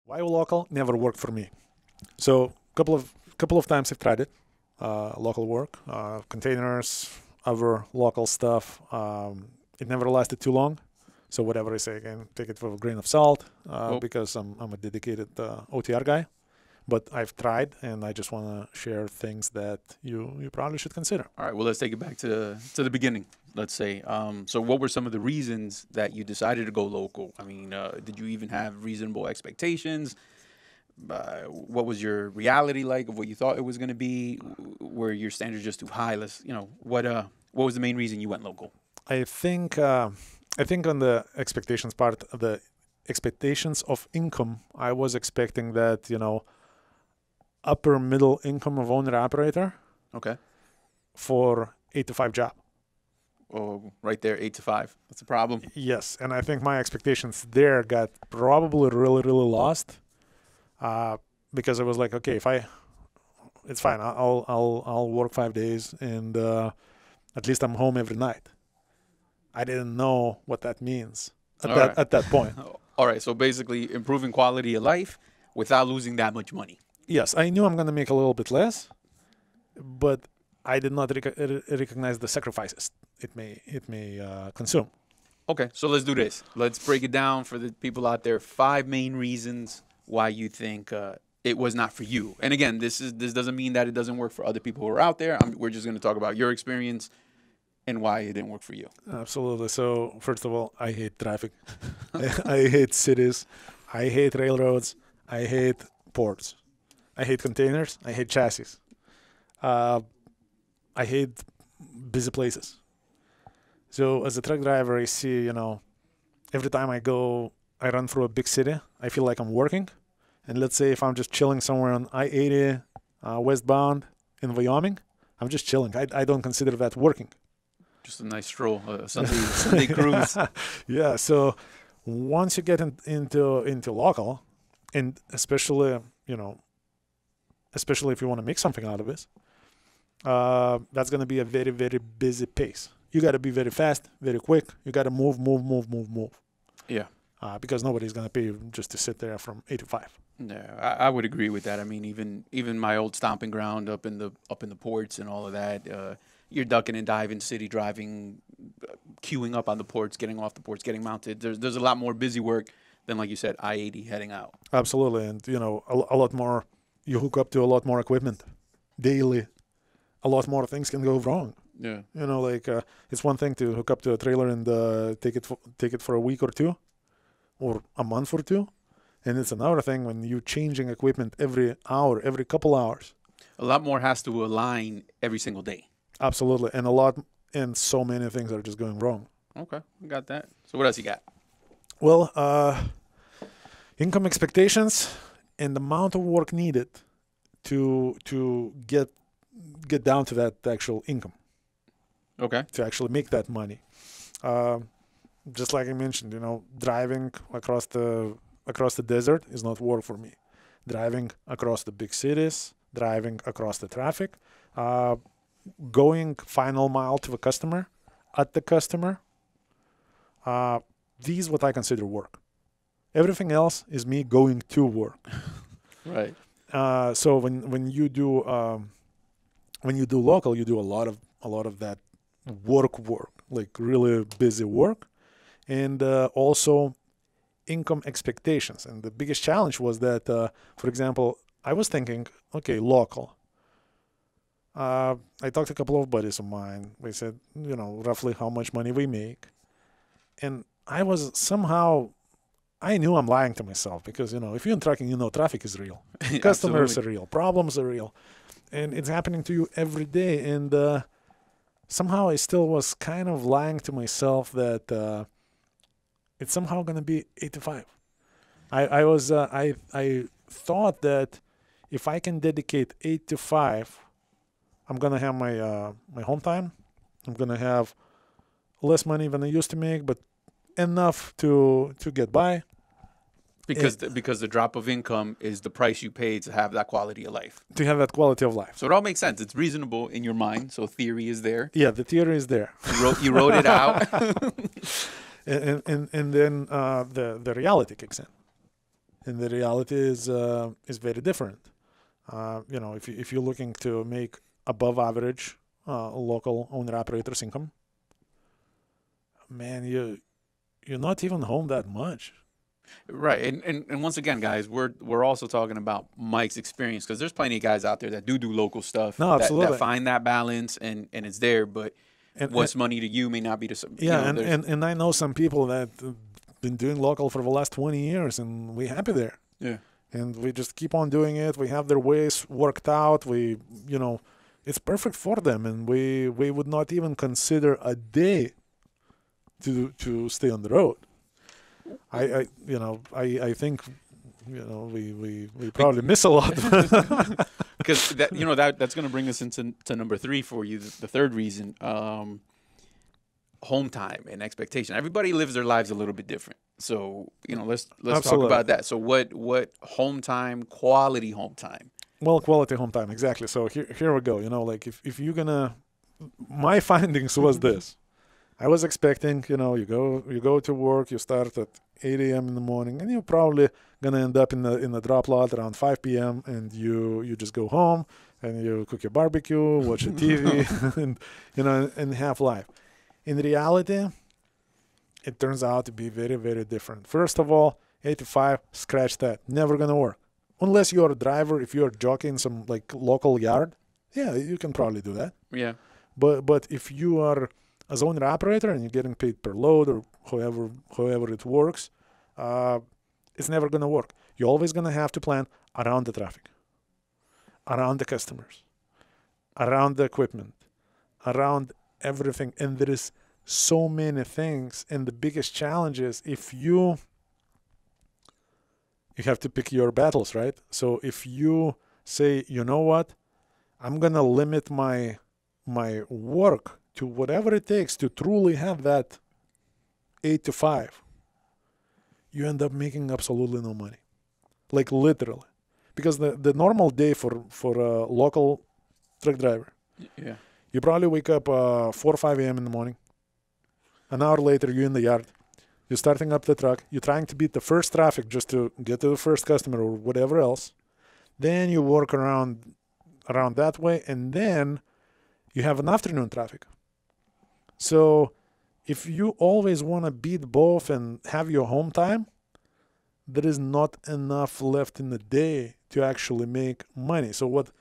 Why local never worked for me. So couple of times I've tried it. Local work, containers, other local stuff. It never lasted too long. So whatever I say, again, take it with a grain of salt Well, because I'm a dedicated OTR guy. But I've tried, and I just want to share things that you probably should consider. all right. Well, let's take it back to the beginning. Let's say. So, what were some of the reasons that you decided to go local? I mean, did you even have reasonable expectations? What was your reality like of what you thought it was going to be? Were your standards just too high? What was the main reason you went local? I think on the expectations part, the expectations of income, I was expecting that upper middle income of owner operator Okay. for 8 to 5 job. Oh, right there, 8 to 5. That's a problem. Yes, and I think my expectations there got probably really really lost because I was like, okay, it's fine. I'll work 5 days and at least I'm home every night. I didn't know what that means All right. at that point. All right. So basically, improving quality of life without losing that much money. Yes, I knew I'm gonna make a little bit less, but I did not recognize the sacrifices it may consume. Okay, so let's do this. Let's break it down for the people out there. 5 main reasons why you think it was not for you. And again, this doesn't mean that it doesn't work for other people who are out there. We're just going to talk about your experience and why it didn't work for you. Absolutely. So first of all, I hate traffic. I hate cities. I hate railroads. I hate ports. I hate containers. I hate chassis. I hate busy places. So as a truck driver, I see, every time I run through a big city, I feel like I'm working. And let's say if I'm just chilling somewhere on I-80 westbound in Wyoming, I'm just chilling. I don't consider that working. Just a nice stroll, Sunday cruise. Yeah. So once you get into local, and especially if you want to make something out of this, that's going to be a very very busy pace. You got to be very fast, very quick. You got to move. Yeah. Because nobody's going to pay you just to sit there from 8 to 5. Yeah, I would agree with that. I mean, even my old stomping ground up in the ports and all of that, you're ducking and diving, city driving, queuing up on the ports, getting off the ports, getting mounted. There's a lot more busy work than, like you said, I-80 heading out. Absolutely. And, a lot more, you hook up to a lot more equipment daily. A lot more things can go wrong. Yeah. It's one thing to hook up to a trailer and take it for a week or two or a month or two. And it's another thing when you're changing equipment every hour, every couple hours. A lot more has to align every single day. Absolutely. And so many things are just going wrong. Okay, we got that. So what else you got? Well, income expectations and the amount of work needed to get down to that actual income. Okay. To actually make that money. Just like I mentioned, driving across the desert is not work for me. Driving across the big cities, driving across the traffic, going final mile to the customer, at the customer, these what I consider work. Everything else is me going to work. Right. So when you do local, you do a lot of that work, like really busy work, and also income expectations. And the biggest challenge was that, for example, I was thinking, okay, local. I talked to a couple of buddies of mine. We said, roughly how much money we make. And I knew I'm lying to myself because, if you're in trucking, traffic is real. Customers are real. Problems are real. And it's happening to you every day. And somehow I still was kind of lying to myself that it's somehow going to be 8 to 5. I thought that if I can dedicate 8 to 5, I'm going to have my home time. I'm going to have less money than I used to make, but enough to get by. Because the drop of income is the price you pay to have that quality of life. To have that quality of life. So it all makes sense. It's reasonable in your mind. So theory is there. Yeah, the theory is there. You wrote it out. and then the reality kicks in. and the reality is very different. If you're looking to make above average local owner operators income, man, you're not even home that much. Right. And once again, guys, we're also talking about Mike's experience, because there's plenty of guys out there that do local stuff, No, that absolutely. find that balance, and it's there, but And, what's money to you may not be to some. yeah, there's- and I know some people that been doing local for the last 20 years, and we're happy there. yeah. And we just keep on doing it. We have their ways worked out. It's perfect for them, and we would not even consider a day to stay on the road. I think we probably miss a lot. Because that's going to bring us into number 3 for you, the third reason, home time and expectation. Everybody lives their lives a little bit different, so let's talk Absolutely. about that. So what home time, quality home time? Well, quality home time, exactly. So here we go. Like if you're gonna, my findings was this. I was expecting, you go to work, you start at 8 a.m. in the morning, and you're probably gonna end up in the drop lot around 5 p.m. and you just go home and you cook your barbecue, watch a TV, and have life. In reality, it turns out to be very, very different. First of all, 8 to 5, scratch that. Never gonna work. Unless you're a driver, if you're jockeying some like local yard, yeah, you can probably do that. Yeah. But if you are as owner operator and you're getting paid per load or however it works, it's never gonna work. You're always gonna have to plan around the traffic, around the customers, around the equipment, around everything. And there is so many things. And the biggest challenge is if you have to pick your battles, right? So if you say, you know what, I'm gonna limit my work to whatever it takes to truly have that 8 to 5, you end up making absolutely no money, like literally, because the normal day for a local truck driver, Yeah. you probably wake up 4 or 5 a.m. in the morning. An hour later, you're in the yard. You're starting up the truck. You're trying to beat the first traffic just to get to the first customer or whatever else. Then you work around that way, and then you have an afternoon traffic. So if you always want to beat both and have your home time, there is not enough left in the day to actually make money. So what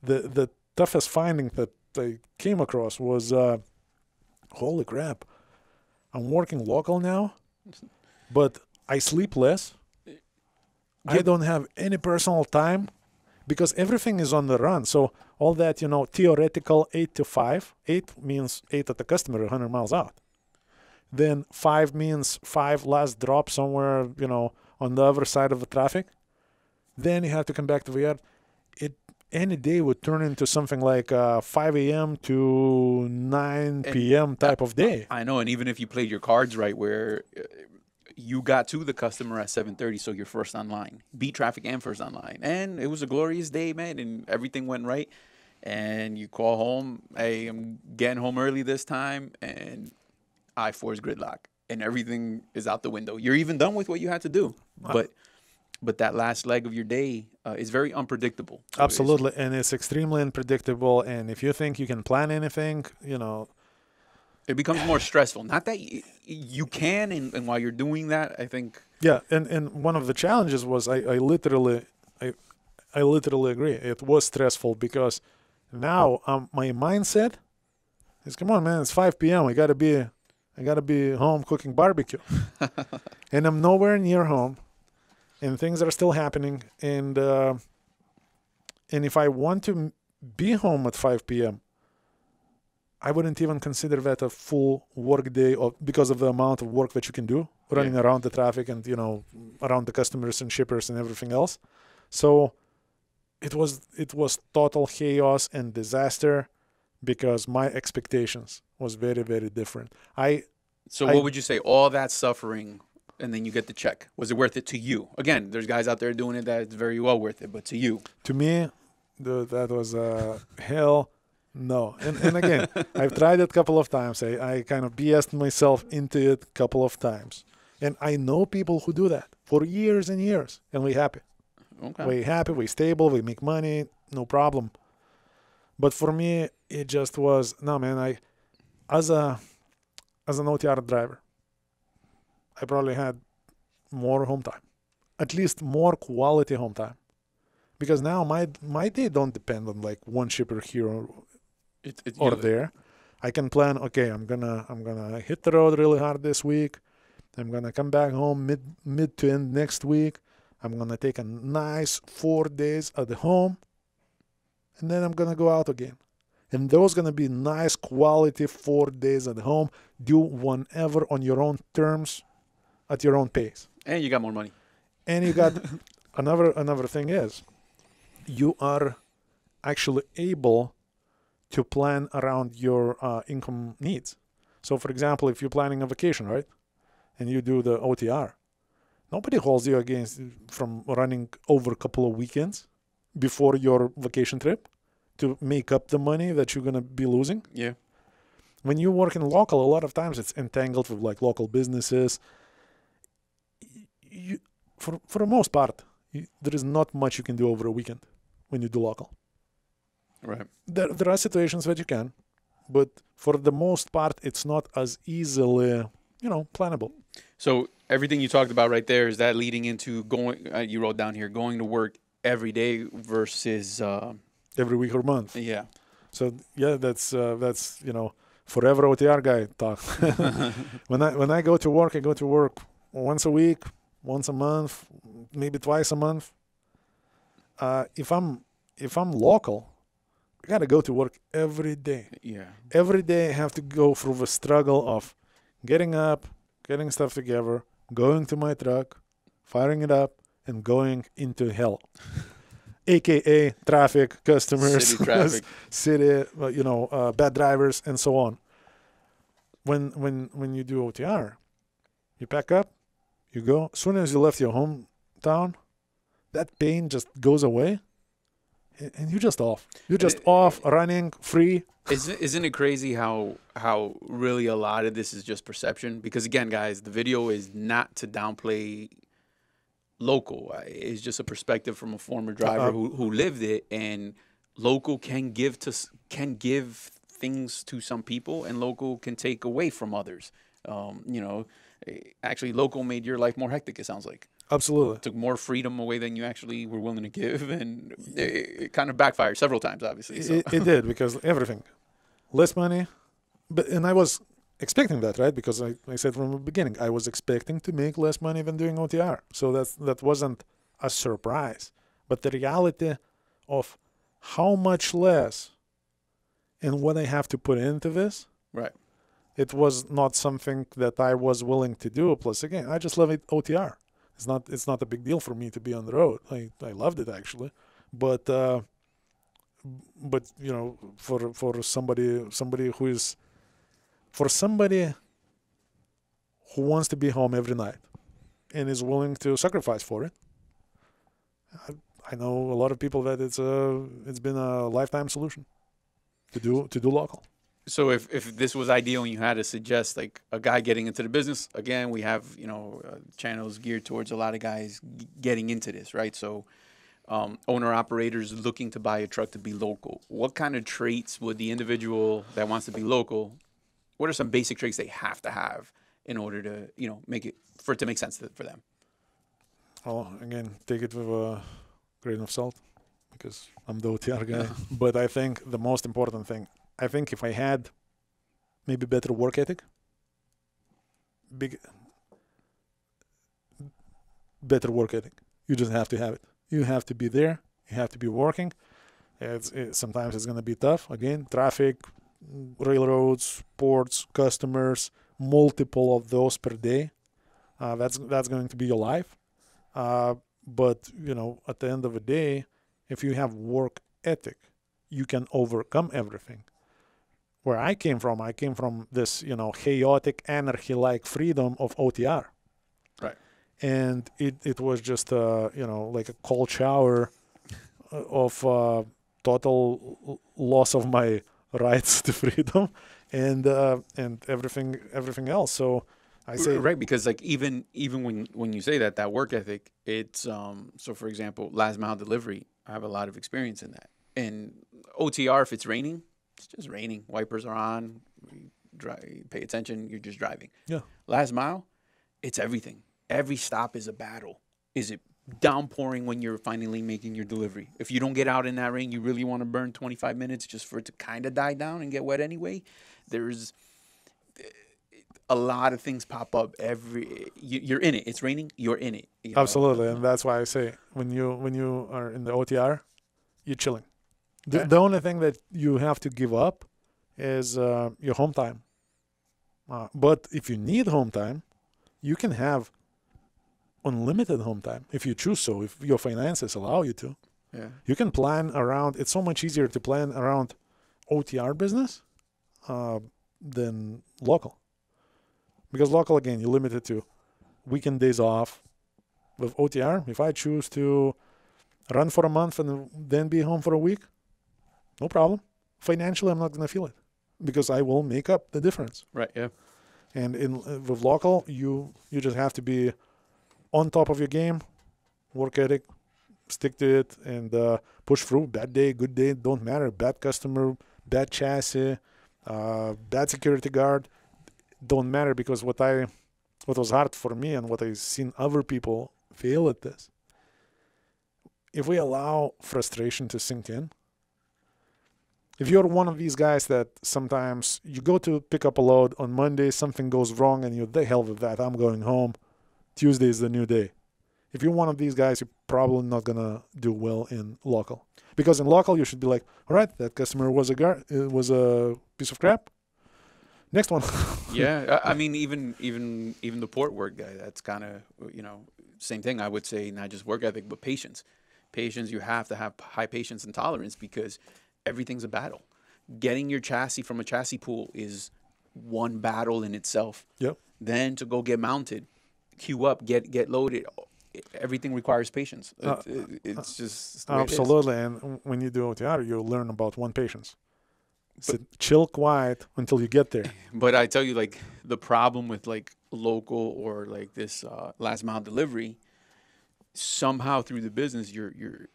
the toughest finding that I came across was, holy crap, I'm working local now, but I sleep less. I don't have any personal time because everything is on the run. So all that, theoretical 8 to 5, 8 means 8 at the customer, 100 miles out. Then 5 means 5 last drop somewhere, on the other side of the traffic. Then you have to come back to the yard. Any day would turn into something like 5 a.m. to 9 p.m. type of day. I know, and even if you played your cards right, where you got to the customer at 7:30, so you're first online, beat traffic and first online, and it was a glorious day, man, and everything went right. And you call home, hey, I'm getting home early this time, and I-4 is gridlock, and everything is out the window. You're even done with what you had to do, but that last leg of your day is very unpredictable. So Absolutely, and it's extremely unpredictable. And if you think you can plan anything, it becomes more stressful. Not that you can, and while you're doing that, I think. Yeah, and one of the challenges was I literally agree. It was stressful because now my mindset is, come on, man, it's 5 p.m. I gotta be home cooking barbecue, and I'm nowhere near home. And things are still happening, and if I want to be home at 5 p.m., I wouldn't even consider that a full work day because of the amount of work that you can do running around the traffic and around the customers and shippers and everything else. So it was total chaos and disaster because my expectations was very, very different. What would you say? All that suffering, and then you get the check. Was it worth it to you? Again, there's guys out there doing it that it's very well worth it, but to you? To me, that was hell no. And again, I've tried it a couple of times. I kind of BS'd myself into it a couple of times. And I know people who do that for years and years, and we're happy. Okay. We're happy, we're stable, we make money, no problem. But for me, it just was, no, man, as an OTR driver, I probably had more home time, at least more quality home time. Because now my day don't depend on like one shipper here or there. I can plan, okay, I'm gonna hit the road really hard this week. I'm gonna come back home mid to end next week. I'm gonna take a nice 4 days at the home, and then I'm gonna go out again. And those gonna be nice quality 4 days at home. Do whenever on your own terms, at your own pace. And you got more money. And you got another thing is, you are actually able to plan around your income needs. So, for example, if you're planning a vacation, right, and you do the OTR, nobody holds you against from running over a couple of weekends before your vacation trip to make up the money that you're going to be losing. Yeah. When you work in local, a lot of times it's entangled with like local businesses. For the most part, there is not much you can do over a weekend when you do local. Right. There are situations that you can, but for the most part, it's not as easily, plannable. So everything you talked about right there, is that leading into going, you wrote down here, going to work every day versus... every week or month. Yeah. So yeah, that's forever OTR guy talk. When I go to work, I go to work once a week, once a month, maybe twice a month. If I'm local, I gotta go to work every day. Yeah. Every day I have to go through the struggle of getting up, getting stuff together, going to my truck, firing it up, and going into hell. AKA traffic, customers, City traffic, city, bad drivers, and so on. When you do OTR, you pack up, you go. As soon as you left your hometown, that pain just goes away, and you're just off. You're just off, running, free. Isn't it crazy how really a lot of this is just perception? Because again, guys, the video is not to downplay local. It's just a perspective from a former driver who lived it, and local can give things to some people, and local can take away from others. Actually, local made your life more hectic, it sounds like. Absolutely. Took more freedom away than you actually were willing to give, and it kind of backfired several times, obviously. So. It did, because everything. Less money, and I was expecting that, right? Because I said from the beginning, I was expecting to make less money than doing OTR. So that wasn't a surprise. But the reality of how much less and what I have to put into this, right? It was not something that I was willing to do. Plus, again, I just love it OTR. It's not a big deal for me to be on the road. I loved it actually, but for somebody who wants to be home every night and is willing to sacrifice for it, I know a lot of people that it's been a lifetime solution to do local. So if this was ideal and you had to suggest like a guy getting into the business, again, we have, channels geared towards a lot of guys getting into this, right? So owner operators looking to buy a truck to be local. What kind of traits would the individual that wants to be local, what are some basic traits they have to have in order to, make it make sense for them? Oh, again, take it with a grain of salt, because I'm the OTR guy. But I think the most important thing, I think if I had maybe better work ethic, better work ethic, you just have to have it. You have to be there. You have to be working. Sometimes it's going to be tough. Again, traffic, railroads, ports, customers, multiple of those per day. That's going to be your life. But, at the end of the day, if you have work ethic, you can overcome everything. Where I came from this, chaotic, anarchy-like freedom of OTR. Right. And it was just, like a cold shower of total loss of my rights to freedom and everything else. So I say Right, because like even when you say that work ethic, it's so for example, last mile delivery, I have a lot of experience in that. And OTR, if it's raining, it's just raining. Wipers are on. Pay attention. You're just driving. yeah, Last mile, it's everything. Every stop is a battle. Is it downpouring when you're finally making your delivery? If you don't get out in that rain, you really want to burn 25 minutes just for it to kind of die down and get wet anyway. There's a lot of things pop up you're in it. It's raining, you're in it. You know? absolutely, and that's why I say when you are in the OTR, you're chilling. Okay. The only thing that you have to give up is your home time. But if you need home time, you can have unlimited home time if you choose so, if your finances allow you to. Yeah. You can plan around, it's so much easier to plan around OTR business than local. Because local, again, you're limited to weekend days off. With OTR, if I choose to run for a month and then be home for a week, no problem. Financially, I'm not going to feel it because I will make up the difference. Right. Yeah. And with local, you just have to be on top of your game, work ethic, stick to it, and push through. Bad day, good day, don't matter. Bad customer, bad chassis, bad security guard, don't matter, because what was hard for me and what I've seen other people fail at this, if we allow frustration to sink in, if you're one of these guys that sometimes you go to pick up a load on Monday, something goes wrong, and you're the hell with that, I'm going home. Tuesday is the new day. If you're one of these guys, you're probably not going to do well in local. Because in local, you should be like, all right, that customer was a piece of crap. Next one. Yeah. I mean, even the port work guy, that's kind of, same thing. I would say not just work ethic, but patience. Patience, you have to have high patience and tolerance because everything's a battle. Getting your chassis from a chassis pool is one battle in itself. Yep. Then to go get mounted, queue up, get loaded. Everything requires patience. It's just the way it is. Absolutely. And when you do OTR, you learn about one patience. Sit, chill, quiet until you get there. But I tell you, like, the problem with like local or like this last mile delivery, somehow through the business, you're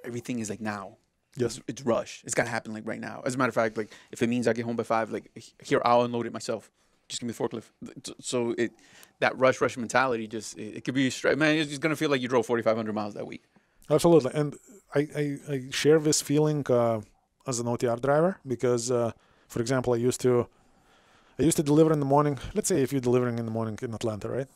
everything is like now. Yes. It's rush. It's gotta happen like right now. As a matter of fact, like if it means I get home by 5, like here I'll unload it myself. Just give me the forklift. So that rush mentality it could be straight. Man, it's just gonna feel like you drove 4,500 miles that week. Absolutely. And I share this feeling as an OTR driver because, for example, I used to deliver in the morning. Let's say if you're delivering in the morning in Atlanta, right?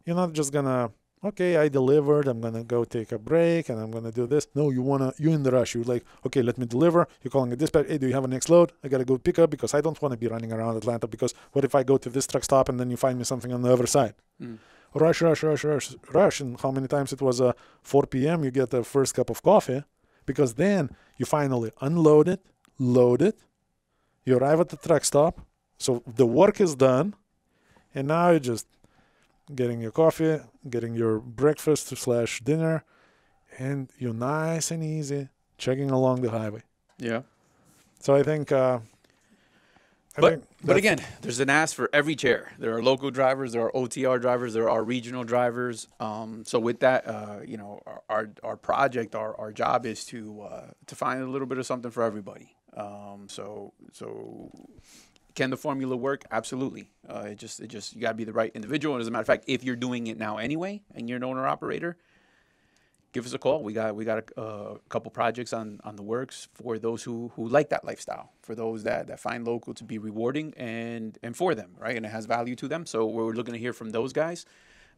You're not just gonna, okay, I delivered, I'm gonna go take a break and I'm gonna do this. No, you're in the rush. You're like, okay, let me deliver. You're calling a dispatch. Hey, do you have a next load? I gotta go pick up because I don't want to be running around Atlanta because what if I go to this truck stop and then you find me something on the other side? Rush. And how many times it was 4 p.m. you get the first cup of coffee because then you finally unload it, load it, you arrive at the truck stop. So the work is done. And now you're just getting your coffee, getting your breakfast / dinner, and you're nice and easy chugging along the highway. Yeah. So I think... But again, there's an ask for every chair. There are local drivers, there are OTR drivers, there are regional drivers. So with that, our project, our job is to find a little bit of something for everybody. So can the formula work? Absolutely. It just you gotta be the right individual. And as a matter of fact, if you're doing it now anyway and you're an owner operator, give us a call. We got a couple projects on the works for those who like that lifestyle, for those that find local to be rewarding and for them, right? And it has value to them. So we're looking to hear from those guys.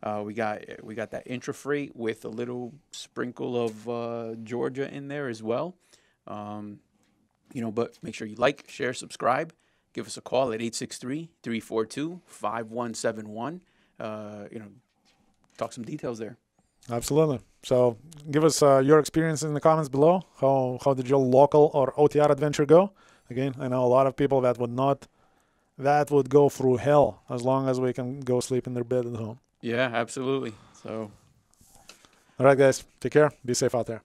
We got that intra freight with a little sprinkle of Georgia in there as well. But make sure you like, share, subscribe. Give us a call at 863-342-5171. Talk some details there. Absolutely. So give us your experience in the comments below. How did your local or OTR adventure go? Again, I know a lot of people that would go through hell as long as we can go sleep in their bed at home. Yeah, absolutely. So, all right, guys, take care. Be safe out there.